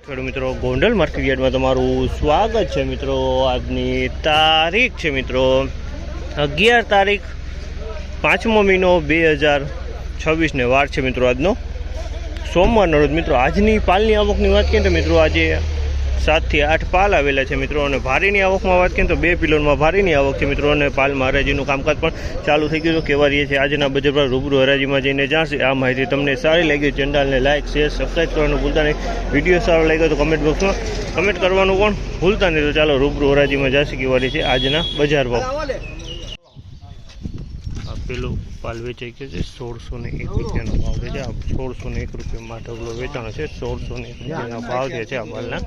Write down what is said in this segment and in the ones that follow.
ખેડૂત મિત્રો ગોંડલ માર્કેટ યાર્ડમાં તમારું સ્વાગત છે મિત્રો। આજની તારીખ છે મિત્રો 11 તારીખ 5મો મહિનો 2026 ને વાર છે મિત્રો આજનો સોમવારનો રોજ મિત્રો। આજની પાલની આવકની વાત કરીએ તો મિત્રો આજે 7 થી 8 પાલ આવેલા છે મિત્રો। અને ભારીની આવકમાં વાત કરીએ તો 2 પિલોરમાં ભારીની આવક છે મિત્રો। અને પાલમાં હરાજીનું કામકાજ પણ ચાલુ થઈ ગયું કેવા રહીએ છે આજના બજાર પર રૂબરૂ હરાજીમાં જઈને જાણશે। આ માહિતી તમને સારી લાગી ચેનલને લાઇક શેર સબસ્ક્રાઈબ કરવાનું ભૂલતા નહીં। વિડીયો સારો લાગ્યો તો કમેન્ટ બોક્સમાં કમેન્ટ કરવાનું પણ ભૂલતા નહીં। તો ચાલો રૂબરૂ હરાજીમાં જશે કેવા રહી છે આજના બજાર ભાવ। પેલું પાલ વેચાઈ ગયો છે 1601 રૂપિયાનો ભાવ છે। આ 1601 રૂપિયામાં ઢગલો વેચાણો છે। 1601 રૂપિયાના ભાવ જે છે આ પાલના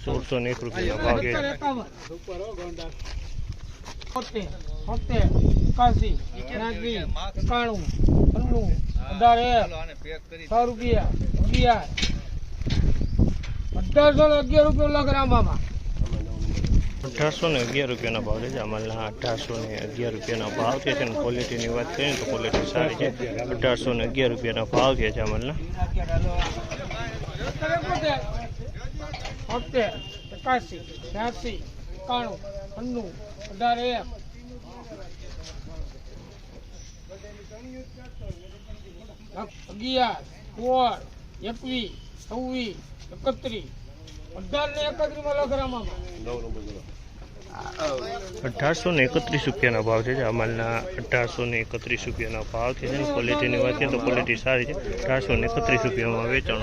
1601 રૂપિયાનો ભાવ છે। 1811 રૂપિયાના ભાવ છે। અમાલના 1811 રૂપિયાના ભાવ છે। ક્વોલિટીની વાત કરીએ તો ક્વોલિટી સારી છે। 1811 રૂપિયાના ભાવ છે અમાલના। 1831 રૂપિયાના ભાવ છે અમાલના। 1831 રૂપિયાના ભાવ છે। ક્વોલિટીની વાત કરીએ તો ક્વોલિટી સારી છે। 1831 રૂપિયામાં વેચાણ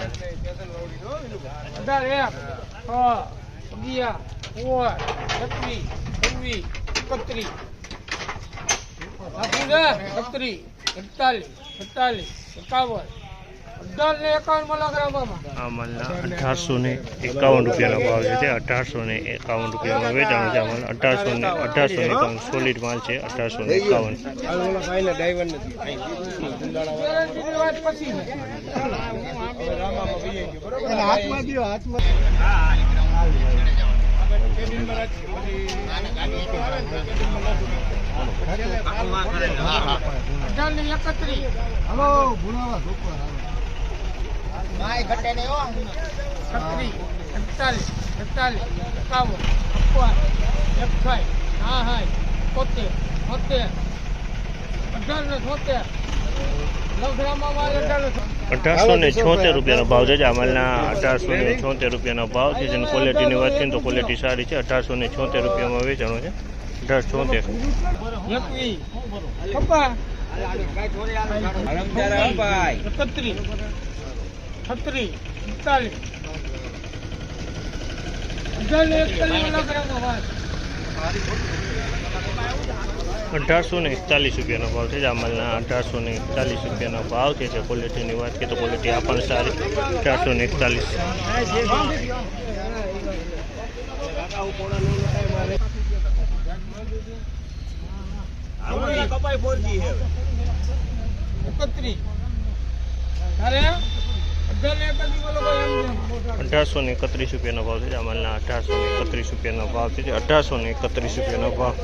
અમાલના 1851 રૂપિયાનો ભાવ છે। 1851 રૂપિયામાં વેચાણ છે અમાલ। 1851 સોલિડ માલ છે। 1876 રૂપિયાનો ભાવ છે અમાલના। 1876 રૂપિયાનો ભાવ છે। જેની ક્વોલિટીની વાત કરીએ તો ક્વોલિટી સારી છે। 1876 રૂપિયામાં વેચાણો છે। 1841 રૂપિયાનો ભાવ છે અમાલના। 1841 રૂપિયાનો ભાવ છે। ક્વોલિટીની વાત કરીએ તો ક્વોલિટી આ પણ સારી। 1831 રૂપિયાનો ભાવ છે અમાલના। 1831 રૂપિયાનો ભાવ છે। 1831 રૂપિયાનો ભાવ।